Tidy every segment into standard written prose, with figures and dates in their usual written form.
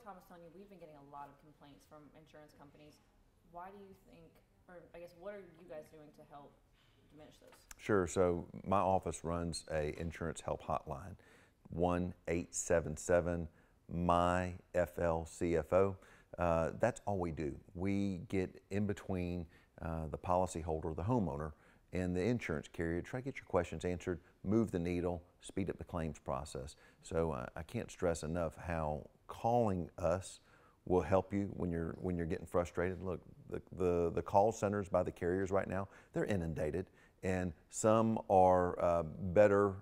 Tom was telling you, we've been getting a lot of complaints from insurance companies. Why do you think, or I guess, what are you guys doing to help diminish those? Sure. So my office runs a insurance help hotline, 1-877-MY-FLCFO. That's all we do. We get in between the policyholder, the homeowner, and the insurance carrier, try to get your questions answered, move the needle, speed up the claims process. So I can't stress enough how calling us will help you when you're getting frustrated. Look, the call centers by the carriers right now, they're inundated, and some are better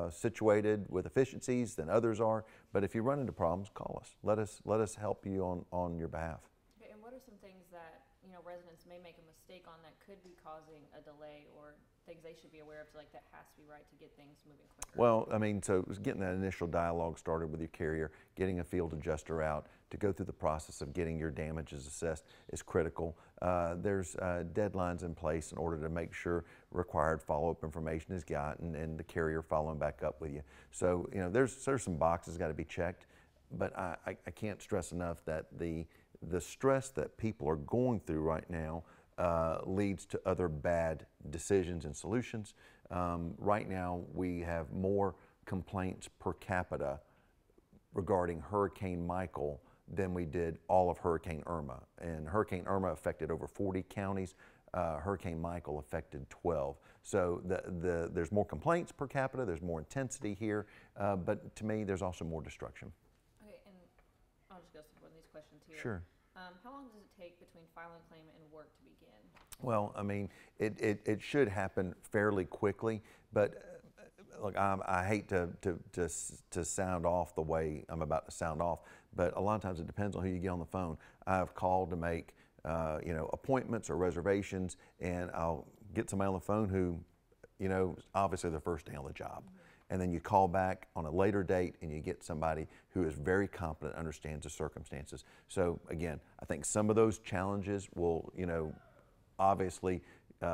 situated with efficiencies than others are. But if you run into problems, call us. Let us help you on your behalf. Okay, and what are some things that residents may make a mistake on that could be causing a delay, or things they should be aware of, so like that has to be right to get things moving quicker? Well, I mean, so getting that initial dialogue started with your carrier, getting a field adjuster out to go through the process of getting your damages assessed is critical. There's deadlines in place in order to make sure required follow-up information is gotten and the carrier following back up with you. So, there's some boxes got to be checked, but I can't stress enough that the stress that people are going through right now leads to other bad decisions and solutions. Right now, we have more complaints per capita regarding Hurricane Michael than we did all of Hurricane Irma. And Hurricane Irma affected over 40 counties. Hurricane Michael affected 12. So there's more complaints per capita, there's more intensity here, but to me, there's also more destruction. Okay, and I'll just go through one of these questions here. Sure. How long does it take between filing a claim and work to begin? Well, I mean, it should happen fairly quickly, but look, I hate to sound off the way I'm about to sound off, but a lot of times it depends on who you get on the phone. I've called to make appointments or reservations, and I'll get somebody on the phone who, obviously their first day on the job. Mm-hmm. And then you call back on a later date and you get somebody who is very competent, understands the circumstances. So again, I think some of those challenges will, obviously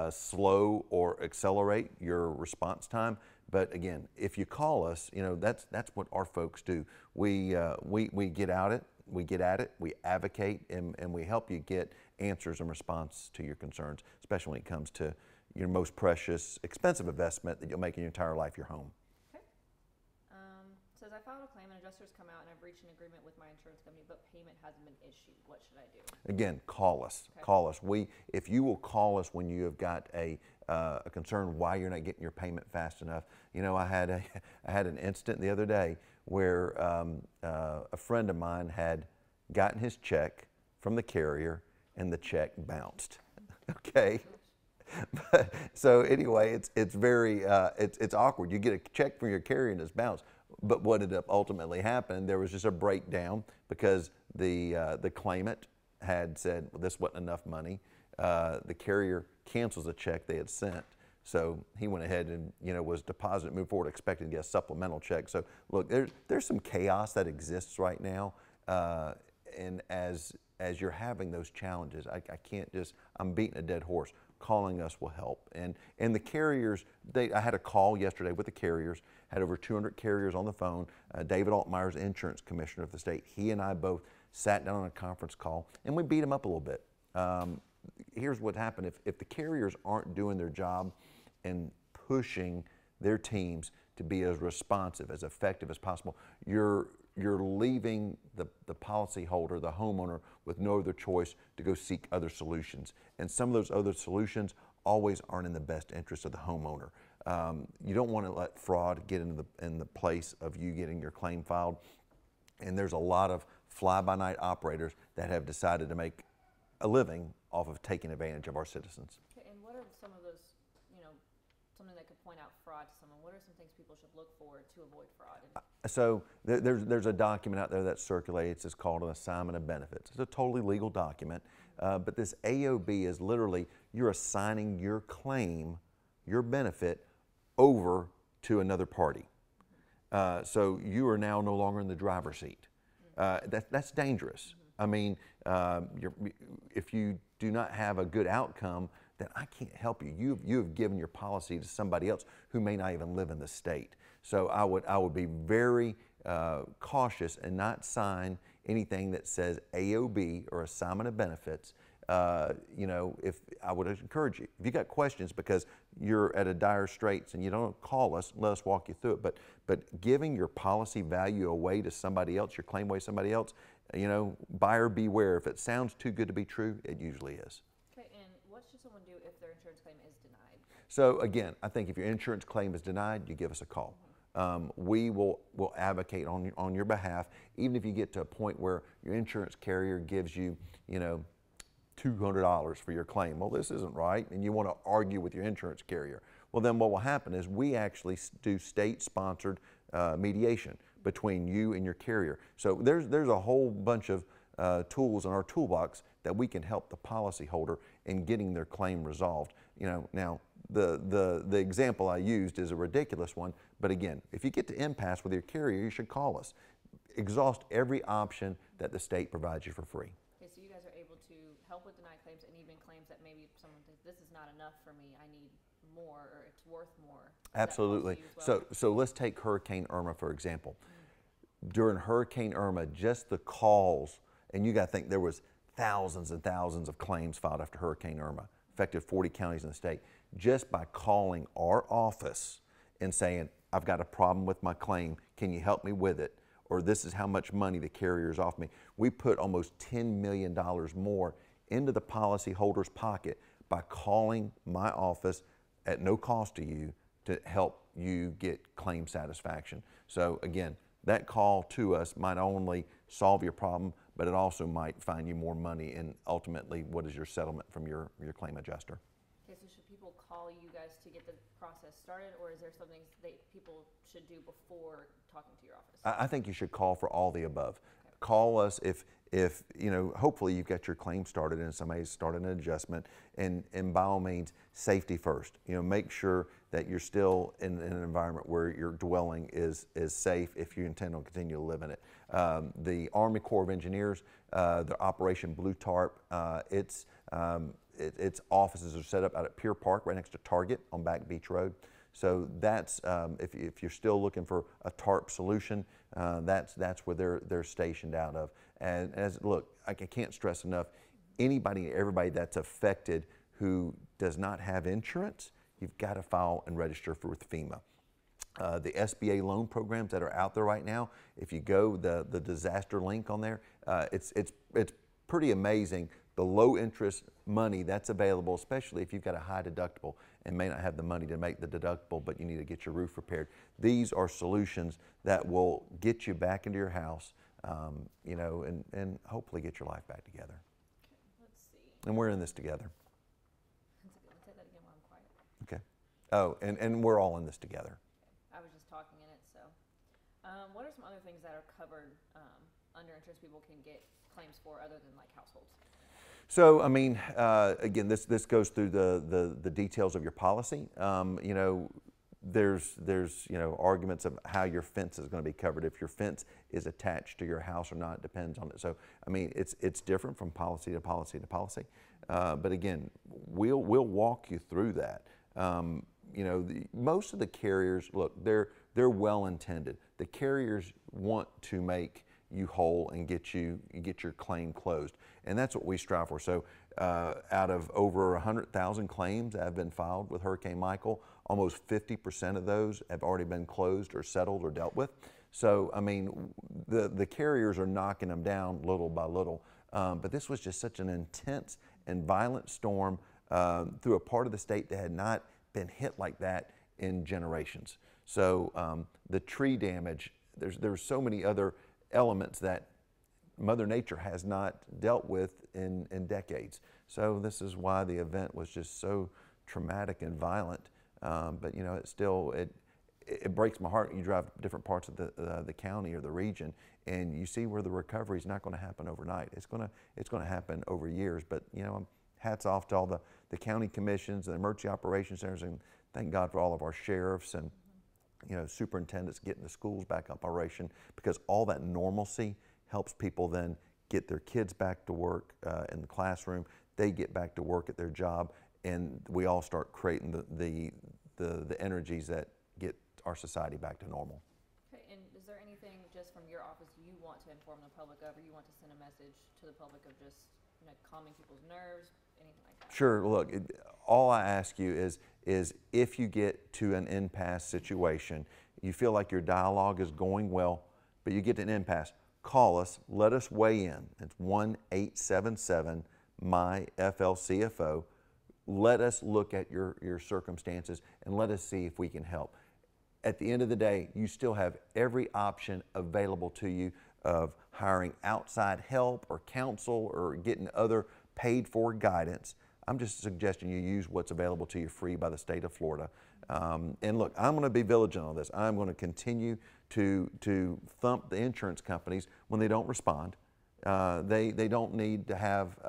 slow or accelerate your response time. But again, if you call us, that's what our folks do. We get at it, we advocate, and we help you get answers and response to your concerns, especially when it comes to your most precious, expensive investment that you'll make in your entire life, your home. Says I filed a claim and adjusters come out and I've reached an agreement with my insurance company, but payment hasn't been issued. What should I do? Again, call us. Okay. Call us. If you will call us when you have got a concern why you're not getting your payment fast enough. I had an incident the other day where a friend of mine had gotten his check from the carrier and the check bounced. Okay. So anyway, it's very it's awkward. You get a check from your carrier and it's bounced. But what ended up ultimately happening, there was just a breakdown because the claimant had said, well, this wasn't enough money. The carrier cancels the check they had sent. So he went ahead and was deposited, moved forward, expecting to get a supplemental check. So look, there's some chaos that exists right now, and as you're having those challenges, I can't I'm beating a dead horse. Calling us will help. And the carriers, I had a call yesterday with the carriers, had over 200 carriers on the phone. David Altmeier's insurance commissioner of the state, he and I both sat down on a conference call and we beat him up a little bit. Here's what happened. If the carriers aren't doing their job and pushing their teams to be as responsive, as effective as possible, you're leaving the policyholder, the homeowner, with no other choice to go seek other solutions. And some of those other solutions always aren't in the best interest of the homeowner. You don't want to let fraud get in the place of you getting your claim filed. And there's a lot of fly-by-night operators that have decided to make a living off of taking advantage of our citizens. Okay, and what are some of those, something that could point out fraud to someone? What are some things people should look for to avoid fraud? So there's a document out there that circulates. It's called an assignment of benefits. It's a totally legal document, but this AOB is literally you're assigning your claim, your benefit, over to another party. So you are now no longer in the driver's seat. That's dangerous. I mean, if you do not have a good outcome, then I can't help you. You have given your policy to somebody else who may not even live in the state. So I would be very cautious and not sign anything that says AOB or assignment of benefits, you know, if I would encourage you, if you got questions because you're at a dire straits and you don't call us, let us walk you through it. But giving your policy value away to somebody else, your claim away to somebody else, you know, buyer beware. If it sounds too good to be true, it usually is. Okay, and what should someone do if their insurance claim is denied? So again, I think if your insurance claim is denied, you give us a call. We will advocate on your behalf, even if you get to a point where your insurance carrier gives you, you know, $200 for your claim. Well, this isn't right, and you want to argue with your insurance carrier. Well, then what will happen is we actually do state-sponsored mediation between you and your carrier. So there's a whole bunch of tools in our toolbox that we can help the policyholder in getting their claim resolved. You know, now the example I used is a ridiculous one, but again, if you get to impasse with your carrier, you should call us. Exhaust every option that the state provides you for free. Okay, so you guys are able to help with denied claims and even claims that maybe someone thinks this is not enough for me, I need more, or it's worth more. Absolutely. So let's take Hurricane Irma for example. During Hurricane Irma, just the calls, and you got to think there was thousands and thousands of claims filed after Hurricane Irma, affected 40 counties in the state. Just by calling our office and saying, I've got a problem with my claim, can you help me with it? Or this is how much money the carrier's off me. We put almost $10 million more into the policyholder's pocket by calling my office at no cost to you to help you get claim satisfaction. So again, that call to us might only solve your problem, but it also might find you more money and ultimately what is your settlement from your claim adjuster. Okay, so should people call you guys to get the process started, or is there something that people should do before talking to your office? I think you should call for all the above. Okay. Call us if you know, hopefully you've got your claim started and somebody's started an adjustment, and by all means, safety first. You know, make sure that you're still in an environment where your dwelling is safe if you intend to continue to live in it. The Army Corps of Engineers, the Operation Blue Tarp, its offices are set up out at Pier Park right next to Target on Back Beach Road. So that's, if you're still looking for a tarp solution, that's where they're stationed out of. And look, I can't stress enough, anybody, everybody that's affected who does not have insurance, you've got to file and register with FEMA. The SBA loan programs that are out there right now, if you go the disaster link on there, it's pretty amazing the low interest money that's available, especially if you've got a high deductible and may not have the money to make the deductible, but you need to get your roof repaired. These are solutions that will get you back into your house, you know, and hopefully get your life back together. Okay, let's see. And we're in this together. That's good. Say that again while I'm quiet. Okay. Oh, and we're all in this together. I was just talking in it, so. What are some other things that are covered under insurance people can get claims for other than like households? So, I mean, again, this goes through the details of your policy. You know, there's you know, arguments of how your fence is going to be covered. If your fence is attached to your house or not, depends on it. So, I mean, it's different from policy to policy to policy. But again, we'll walk you through that. You know, most of the carriers, look, they're well intended. The carriers want to make you whole and get your claim closed, and that's what we strive for. So out of over 100,000 claims that have been filed with Hurricane Michael, almost 50% of those have already been closed or settled or dealt with. So I mean, the carriers are knocking them down little by little, but this was just such an intense and violent storm through a part of the state that had not been hit like that in generations. So the tree damage, there's so many other elements that Mother Nature has not dealt with in decades. So this is why the event was just so traumatic and violent. But you know, it breaks my heart. You drive different parts of the county or the region, and you see where the recovery is not going to happen overnight. It's going to happen over years. But you know, hats off to all the county commissions and emergency operations centers, and thank God for all of our sheriffs and you know, superintendents getting the schools back up operation, because all that normalcy helps people then get their kids back to work in the classroom. They get back to work at their job, and we all start creating the energies that get our society back to normal. Okay, and is there anything just from your office you want to inform the public of, or you want to send a message to the public of just, you know, calming people's nerves, anything like that? Sure. Look, all I ask you is if you get to an impasse situation, you feel like your dialogue is going well, but you get to an impasse, call us, let us weigh in. It's 1-877-MY-FLCFO. Let us look at your circumstances and let us see if we can help. At the end of the day, you still have every option available to you of hiring outside help or counsel or getting other paid for guidance. I'm just suggesting you use what's available to you free by the state of Florida. And look, I'm going to be vigilant on this. I'm going to continue to thump the insurance companies when they don't respond. They don't need to have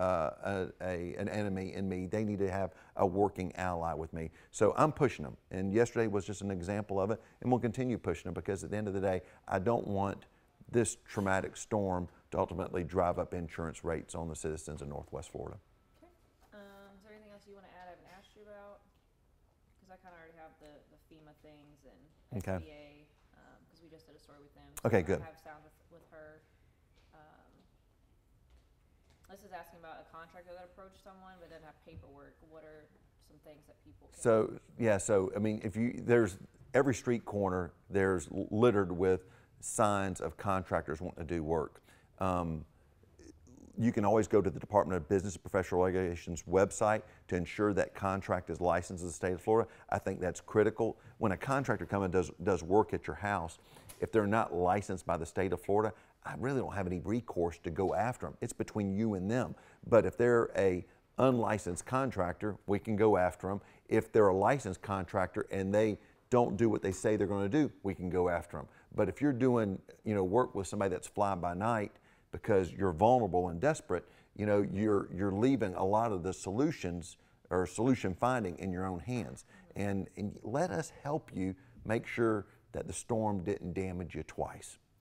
an enemy in me. They need to have a working ally with me. So I'm pushing them. And yesterday was just an example of it. And we'll continue pushing them because at the end of the day, I don't want this traumatic storm to ultimately drive up insurance rates on the citizens in Northwest Florida. Okay. Is there anything else you want to add I haven't asked you about? Because I kind of already have the FEMA things and Okay. SBA, because we just did a story with them. Okay, good. I have sound with her. This is asking about a contractor that approached someone but didn't have paperwork. What are some things that people can do? So I mean, there's every street corner, there's littered with signs of contractors wanting to do work. You can always go to the Department of Business and Professional Regulations website to ensure that contract is licensed in the state of Florida. I think that's critical. When a contractor comes and does work at your house, if they're not licensed by the state of Florida, I really don't have any recourse to go after them. It's between you and them. But if they're a unlicensed contractor, we can go after them. If they're a licensed contractor and they don't do what they say they're going to do, we can go after them. But if you're doing, work with somebody that's fly by night because you're vulnerable and desperate, you're leaving a lot of the solutions or solution finding in your own hands. And let us help you make sure that the storm didn't damage you twice.